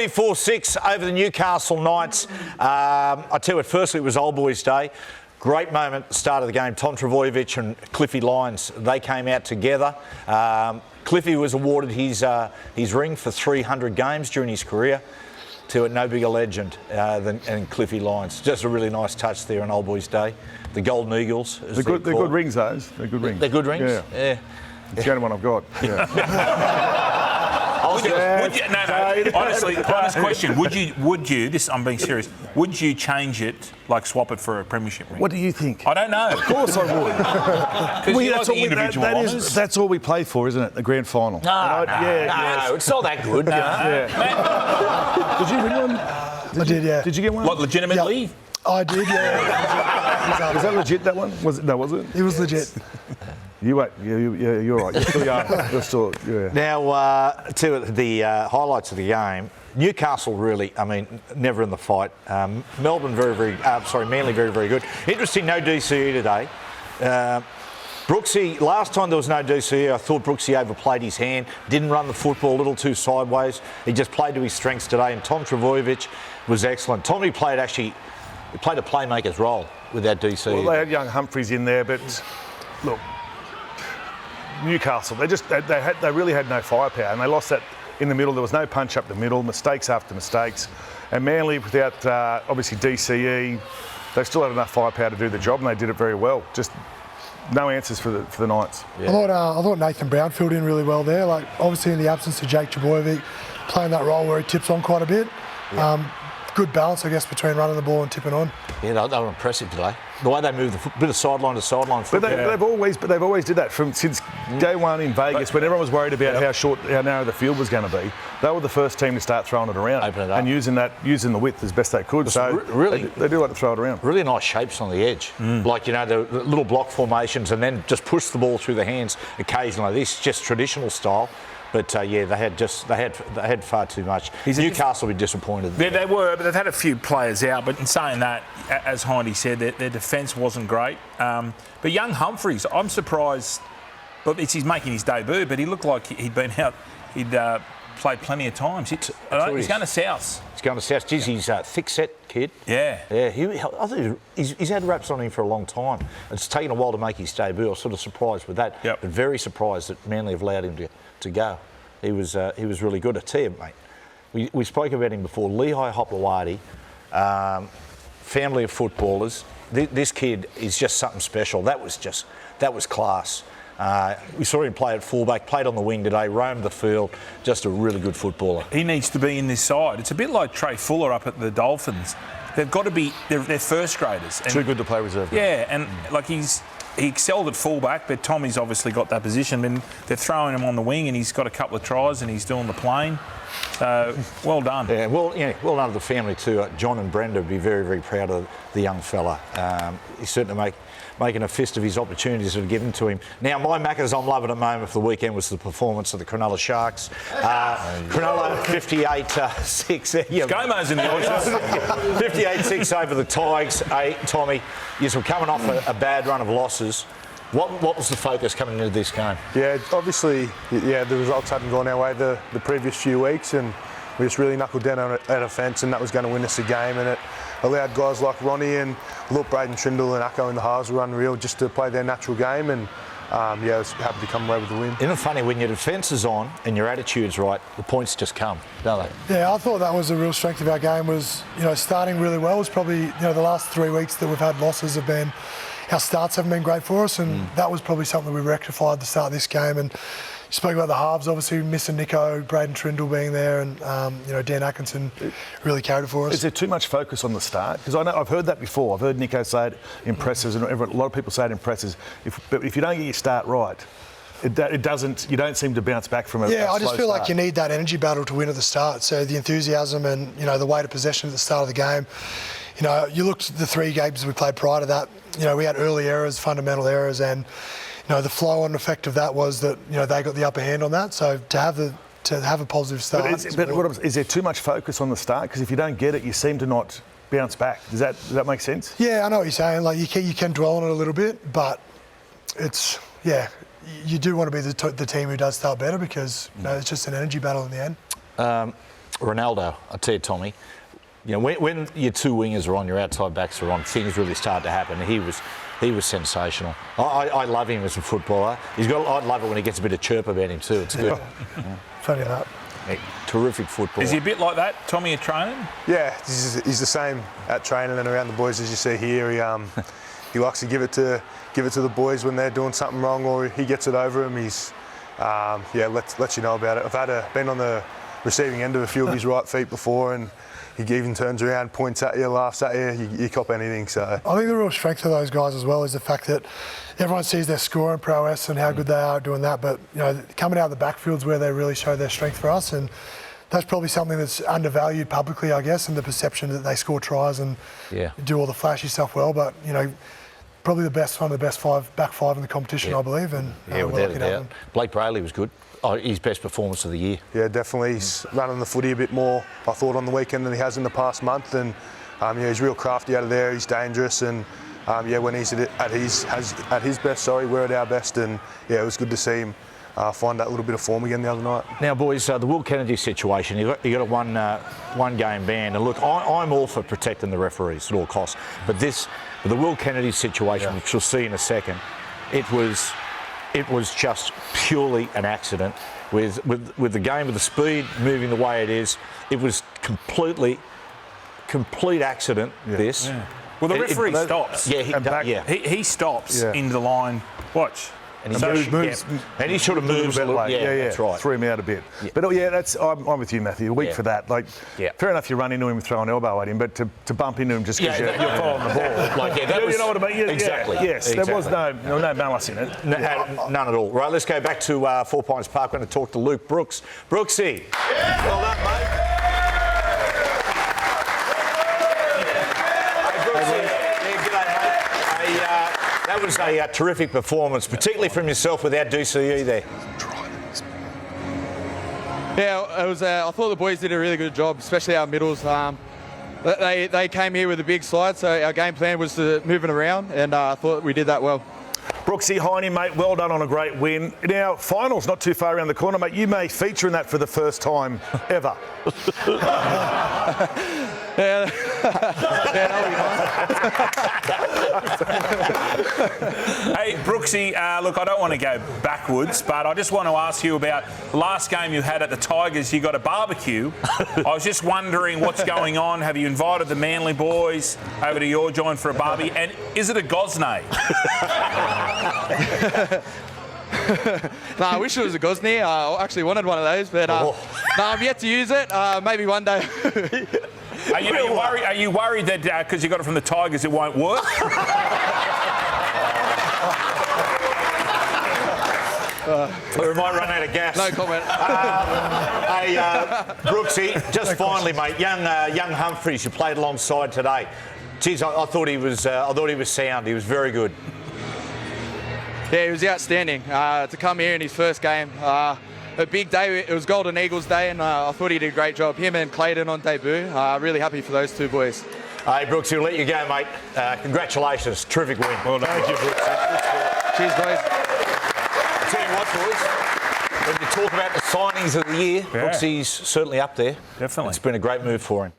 34-6 over the Newcastle Knights. I tell you what, firstly, it was Old Boys Day. Great moment at the start of the game. Tom Trbojevic and Cliffy Lyons, they came out together. Cliffy was awarded his ring for 300 games during his career. To no bigger legend than Cliffy Lyons. Just a really nice touch there on Old Boys Day. The Golden Eagles. They're good rings, those. They're good rings. They're good rings? Yeah. It's the only one I've got. Yeah. Honestly, honest question. Would you? This, I'm being serious. Would you change it, like swap it for a premiership ring? What do you think? I don't know. Of course I would. That's all we play for, isn't it? The grand final. No, it's not that good. Did you win one? I did, yeah. Did you get one? What, legitimately? Yep. I did, yeah. Was that legit, that one? Was it? It was legit. You're right. You're still young. You're still, yeah. Now, to the highlights of the game, Newcastle really, never in the fight. Manly very, very good. Interesting, no DCE today. Brooksy, last time there was no DCE, I thought Brooksy overplayed his hand, didn't run the football, a little too sideways. He just played to his strengths today, and Tom Trbojevic was excellent. Tommy played a playmaker's role with that DCE. Well, they had young Humphreys in there, but look, Newcastle, they really had no firepower, and they lost that in the middle. There was no punch up the middle, mistakes after mistakes. And Manly, without obviously DCE, they still had enough firepower to do the job, and they did it very well. Just no answers for the Knights. Yeah. I thought Nathan Brown filled in really well there. Like, obviously in the absence of Jake Trbojevic, playing that role where he tips on quite a bit. Yeah. Good balance, I guess, between running the ball and tipping on. Yeah, they were impressive today. The way they moved the bit of sideline to sideline. But they've always did that since day one in Vegas, when everyone was worried about how narrow the field was going to be. They were the first team to start throwing it around and using the width as best they could. So really, they do like to throw it around. Really nice shapes on the edge, like the little block formations, and then just push the ball through the hands occasionally. This is just traditional style. But they had far too much. Newcastle were disappointed. They were, but they've had a few players out. But in saying that, as Hindy said, their defence wasn't great. But young Humphreys, I'm surprised. But he's making his debut, but he looked like he'd been out. He'd played plenty of times. He's going to South. He's going to South. Geez, he's a thick-set kid. Yeah. Yeah. I think he's had raps on him for a long time. It's taken a while to make his debut. I was sort of surprised with that, but very surprised that Manly have allowed him to go. He was really good. I tell you, mate, we spoke about him before. Lehigh Hoplawati, family of footballers. This kid is just something special. That was class. We saw him play at fullback, played on the wing today, roamed the field. Just a really good footballer. He needs to be in this side. It's a bit like Trey Fuller up at the Dolphins. They've got to be. They're first graders. Too good to play reserve. Yeah, and he excelled at fullback, but Tommy's obviously got that position. And they're throwing him on the wing, and he's got a couple of tries, and he's doing the plane. So, well done. Yeah, well done to the family too. John and Brenda would be very, very proud of the young fella. He's certainly making a fist of his opportunities that are given to him. Now, my Maccas I'm loving at the moment for the weekend was the performance of the Cronulla Sharks. Cronulla 58-6. ScoMo's in the audience. 58-6 over the Tigers. Hey, Tommy, you were coming off a bad run of losses. What was the focus coming into this game? Yeah, obviously, the results hadn't gone our way the previous few weeks, and we just really knuckled down on an offence, and that was going to win us a game, and it allowed guys like Ronnie and Braden Trindle and Acco in the halves were unreal just to play their natural game, and I was happy to come away with the win. Isn't it funny, when your defence is on and your attitude's right, the points just come, don't they? Yeah, I thought that was a real strength of our game, was starting really well. It was probably the last 3 weeks that we've had losses have been, our starts haven't been great for us, and that was probably something we rectified at the start of this game. And you spoke about the halves, obviously missing Nico, Braden Trindle being there, and Dan Atkinson really carried it for us. Is there too much focus on the start? Because I've heard that before. I've heard Nico say it impresses, and a lot of people say it impresses. But if you don't get your start right, it doesn't. You don't seem to bounce back from it. Yeah, I just feel like you need that energy battle to win at the start. So the enthusiasm and the weight of possession at the start of the game. You looked at the 3 games we played prior to that. We had early errors, fundamental errors, and the flow-on effect of that was that they got the upper hand on that. So to have a positive start. Is there too much focus on the start? Because if you don't get it, you seem to not bounce back. Does that make sense? Yeah, I know what you're saying. Like you can dwell on it a little bit, but it's you do want to be the team who does start better, because it's just an energy battle in the end. Ronaldo, I tell you, Tommy, you know, when your two wingers are on, your outside backs are on, things really start to happen. He was sensational. I love him as a footballer. I love it when he gets a bit of chirp about him too. It's good. Funny that. Yeah, terrific footballer. Is he a bit like that, Tommy, at training? Yeah, he's the same at training and around the boys as you see here. He likes to give it to the boys when they're doing something wrong, or he gets it over them. He's lets you know about it. I've been on the receiving end of a few of his right feet before, and he even turns around, points at you, laughs at you. You cop anything. So I think the real strength of those guys as well is the fact that everyone sees their scoring prowess and how good they are at doing that, but you know, coming out of the backfields where they really show their strength for us, and that's probably something that's undervalued publicly, I guess, and the perception that they score tries and do all the flashy stuff well. But you know, probably one of the best back five in the competition, I believe. And without a doubt. Blake Brayley was good. His best performance of the year. Yeah, definitely. He's running the footy a bit more, I thought, on the weekend than he has in the past month. And he's real crafty out of there. He's dangerous, and when he's at his best, we're at our best. And it was good to see him find that little bit of form again the other night. Now, boys, the Will Kennedy situation. You got a one game ban, and look, I'm all for protecting the referees at all costs. But the Will Kennedy situation, which we'll see in a second, it was just purely an accident. With the game, with the speed moving the way it is, it was complete accident. This. Yeah. Well, the referee stops. Yeah, he stops into the line. Watch. And he moves, and he sort of moves a little bit. Yeah, that's right. Threw him out a bit. Yeah. But I'm with you, Matthew. Weak for that. Like, fair enough, you run into him and throw an elbow at him, but to bump into him just because you're following the ball. You know what I mean? Exactly. Yes, exactly. There was no malice in it. None at all. Right, let's go back to 4 Pines Park. We're going to talk to Luke Brooks. Brooksy. Well done, mate. That was a terrific performance, particularly from yourself without DCE there. Yeah, it was. I thought the boys did a really good job, especially our middles. They came here with a big slide, so our game plan was to move it around, and I thought we did that well. Brooksy, Heine, mate, well done on a great win. Now, finals not too far around the corner, mate. You may feature in that for the first time ever. Yeah, that'll be nice. Hey, Brooksy, look, I don't want to go backwards, but I just want to ask you about the last game you had at the Tigers. You got a barbecue. I was just wondering what's going on. Have you invited the Manly boys over to your joint for a barbie? And is it a gosney? I wish it was a gosney. I actually wanted one of those, but I'm yet to use it. Maybe one day. Are you worried that because you got it from the Tigers it won't work? Or it might run out of gas. No comment. Hey, Brooksy, just finally, mate, young Humphries, you played alongside today. Geez, I thought he was sound. He was very good. Yeah, he was outstanding. To come here in his first game, a big day. It was Golden Eagles Day, and I thought he did a great job. Him and Clayton on debut. Really happy for those two boys. Hey, Brooks, we'll let you go, mate. Congratulations. Terrific win. Well done. Thank you, Brooks. Cheers, boys. I'll tell you what, boys, when you talk about the signings of the year, Brooksy's certainly up there. Definitely. It's been a great move for him.